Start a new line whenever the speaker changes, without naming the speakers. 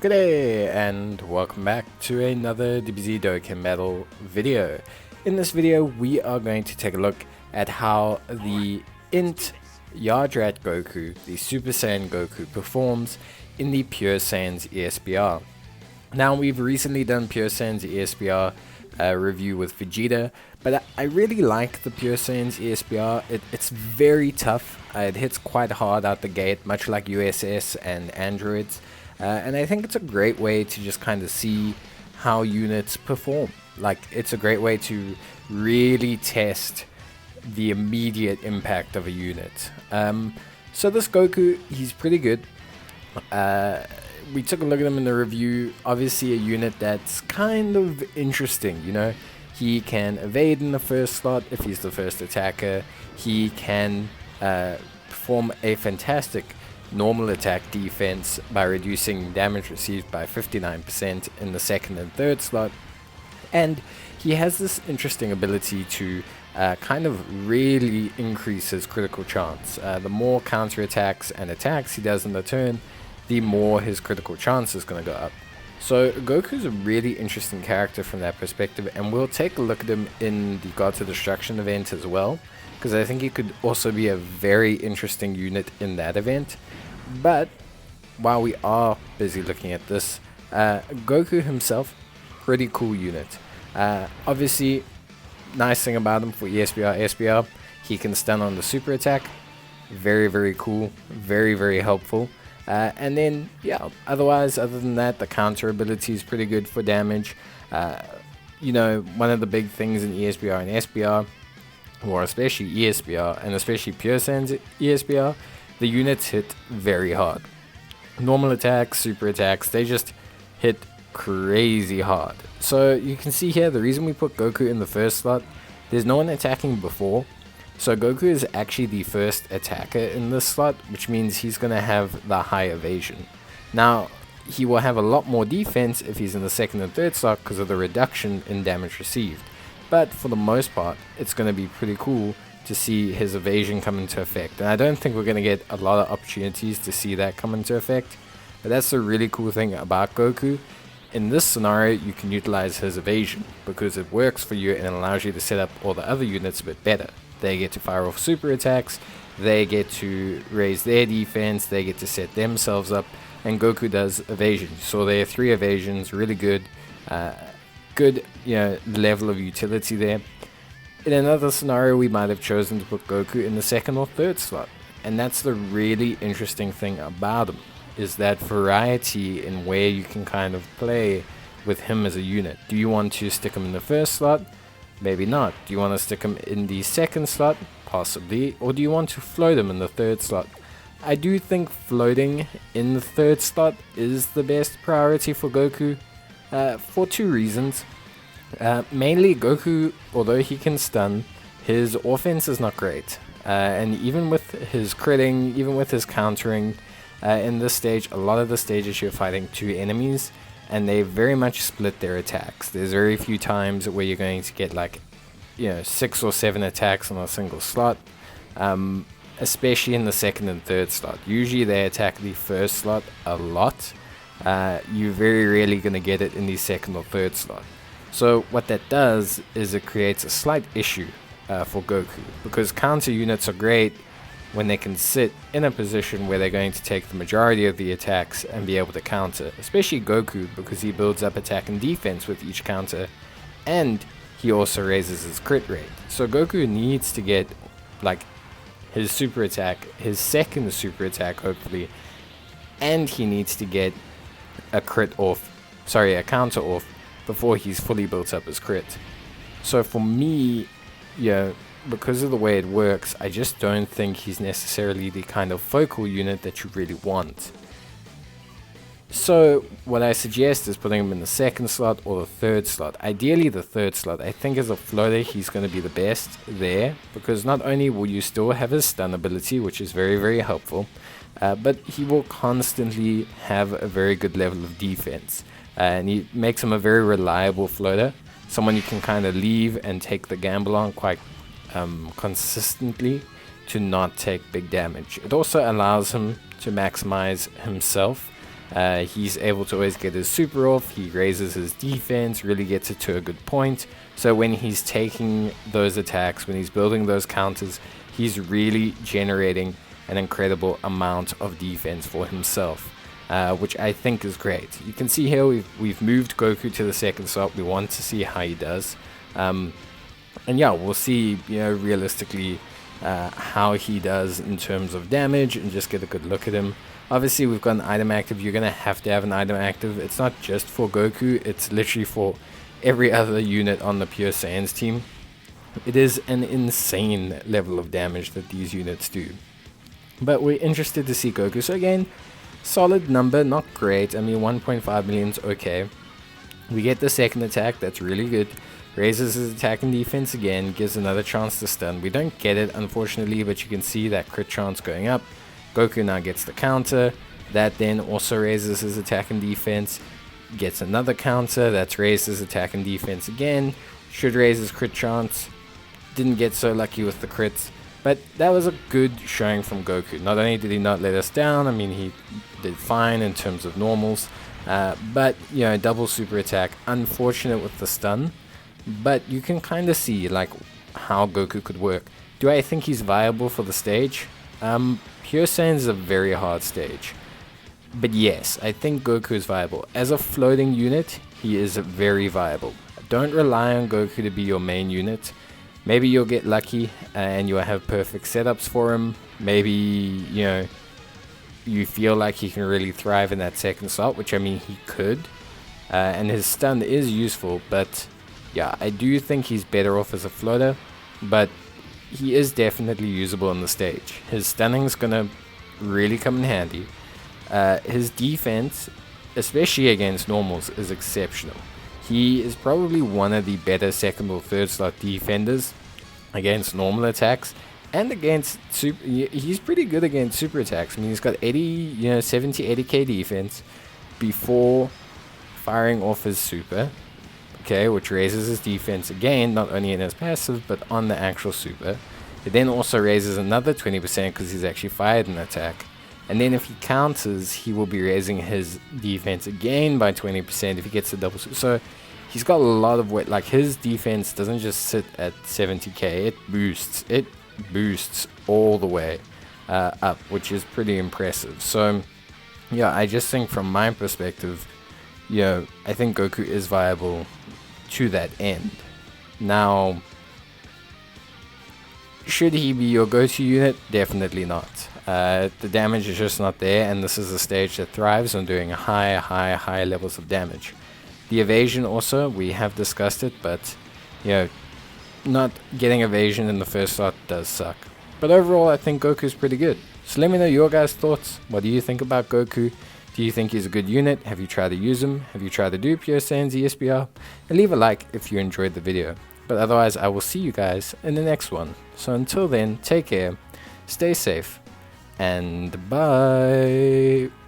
G'day and welcome back to another Dbz Dokkan battle video. In this video we are going to take a look at how the Int Yardrat Goku, the Super Saiyan Goku, performs in the Pure Saiyans Esbr. Now we've recently done Pure Saiyans Esbr review with Vegeta, but I really like the Pure Saiyans Esbr. It's very tough, it hits quite hard out the gate, much like USS and androids. And I think it's a great way to just kind of see how units perform. Like, it's a great way to really test the immediate impact of a unit. So this Goku, he's pretty good. We took a look at him in the review. Obviously a unit that's kind of interesting, you know. He can evade in the first slot if he's the first attacker. He can perform a fantastic normal attack defense by reducing damage received by 59% in the second and third slot, and he has this interesting ability to kind of really increase his critical chance. The more counter attacks and attacks he does in the turn, the more his critical chance is going to go up. So Goku's a really interesting character from that perspective, and we'll take a look at him in the Gods of Destruction event as well, because I think he could also be a very interesting unit in that event. But while we are busy looking at this, Goku himself, pretty cool unit. Obviously, nice thing about him for Esbr, he can stun on the super attack. Very cool, very helpful. And then, yeah, other than that, the counter ability is pretty good for damage. You know, one of the big things in Esbr and Esbr, or especially Esbr, and especially Pure Saiyans Esbr, the units hit very hard. Normal attacks, super attacks, they just hit crazy hard. So you can see here, the reason we put Goku in the first slot, there's no one attacking before. So Goku is actually the first attacker in this slot, which means he's going to have the high evasion. Now, he will have a lot more defense if he's in the second and third slot because of the reduction in damage received. But for the most part, it's going to be pretty cool to see his evasion come into effect. And I don't think we're going to get a lot of opportunities to see that come into effect. But that's the really cool thing about Goku. In this scenario, you can utilize his evasion because it works for you and it allows you to set up all the other units a bit better. They get to fire off super attacks, they get to raise their defense, they get to set themselves up, and Goku does evasion. So there are 3 evasions, really good, good, you know, level of utility there. In another scenario, we might have chosen to put Goku in the second or third slot, and that's the really interesting thing about him, is that variety in where you can kind of play with him as a unit. Do you want to stick him in the first slot? Maybe not. Do you want to stick him in the second slot? Possibly. Or do you want to float him in the third slot? I do think floating in the third slot is the best priority for Goku, for 2 reasons. Mainly, Goku, although he can stun, his offense is not great. And even with his critting, even with his countering, in this stage, a lot of the stages you're fighting 2 enemies, and they very much split their attacks. There's very few times where you're going to get like, you know, 6 or 7 attacks on a single slot, especially in the second and third slot. Usually they attack the first slot a lot. You're very rarely going to get it in the second or third slot. So what that does is it creates a slight issue for Goku, because counter units are great when they can sit in a position where they're going to take the majority of the attacks and be able to counter, especially Goku, because he builds up attack and defense with each counter, and he also raises his crit rate. So Goku needs to get like his super attack, his second super attack hopefully, and he needs to get a counter off before he's fully built up his crit. So for me, yeah, because of the way it works, I just don't think he's necessarily the kind of focal unit that you really want. So what I suggest is putting him in the second slot or the third slot. Ideally the third slot. I think as a floater he's going to be the best there, because not only will you still have his stun ability, which is very helpful, but he will constantly have a very good level of defense, and he makes him a very reliable floater, someone you can kind of leave and take the gamble on quite consistently to not take big damage. It also allows him to maximize himself He's able to always get his super off. He raises his defense, really gets it to a good point. So when he's taking those attacks, when he's building those counters, he's really generating an incredible amount of defense for himself, which I think is great. You can see here we've moved Goku to the second slot. We want to see how he does. And yeah, we'll see, realistically, how he does in terms of damage and just get a good look at him. Obviously, we've got an item active. You're going to have an item active. It's not just for Goku. It's literally for every other unit on the Pure Saiyans team. It is an insane level of damage that these units do. But we're interested to see Goku. So again, solid number, not great. I mean, 1.5 million is okay. We get the second attack. That's really good. Raises his attack and defense again. Gives another chance to stun. We don't get it, unfortunately, but you can see that crit chance going up. Goku now gets the counter. That then also raises his attack and defense. Gets another counter. That's raised his attack and defense again. Should raise his crit chance. Didn't get so lucky with the crits. But that was a good showing from Goku. Not only did he not let us down, I mean, he did fine in terms of normals. But, double super attack. Unfortunate with the stun. But you can kind of see, how Goku could work. Do I think he's viable for the stage? Pure Saiyans is a very hard stage. But yes, I think Goku is viable. As a floating unit, he is very viable. Don't rely on Goku to be your main unit. Maybe you'll get lucky and you'll have perfect setups for him. Maybe, you feel like he can really thrive in that second slot, which I mean he could. And his stun is useful, but yeah, I do think he's better off as a floater. But he is definitely usable on the stage. His stunning's gonna really come in handy. His defense, especially against normals, is exceptional. He is probably one of the better second or third slot defenders against normal attacks and against super. He's pretty good against super attacks. I mean, he's got 70, 80k defense before firing off his super. Okay, which raises his defense again, not only in his passive, but on the actual super. It then also raises another 20% because he's actually fired an attack. And then if he counters, he will be raising his defense again by 20% if he gets the double super. So he's got a lot of weight. His defense doesn't just sit at 70k, it boosts. It boosts all the way up, which is pretty impressive. So yeah, I just think from my perspective, I think Goku is viable to that end. Now, should he be your go-to unit? Definitely not. The damage is just not there, and this is a stage that thrives on doing high levels of damage. The evasion also, we have discussed it, but not getting evasion in the first slot does suck. But overall, I think Goku is pretty good. So let me know your guys' thoughts. What do you think about Goku? Do you think he's a good unit? Have you tried to use him? Have you tried to do Pure Saiyans Esbr? And leave a like if you enjoyed the video. But otherwise, I will see you guys in the next one. So until then, take care, stay safe, and bye.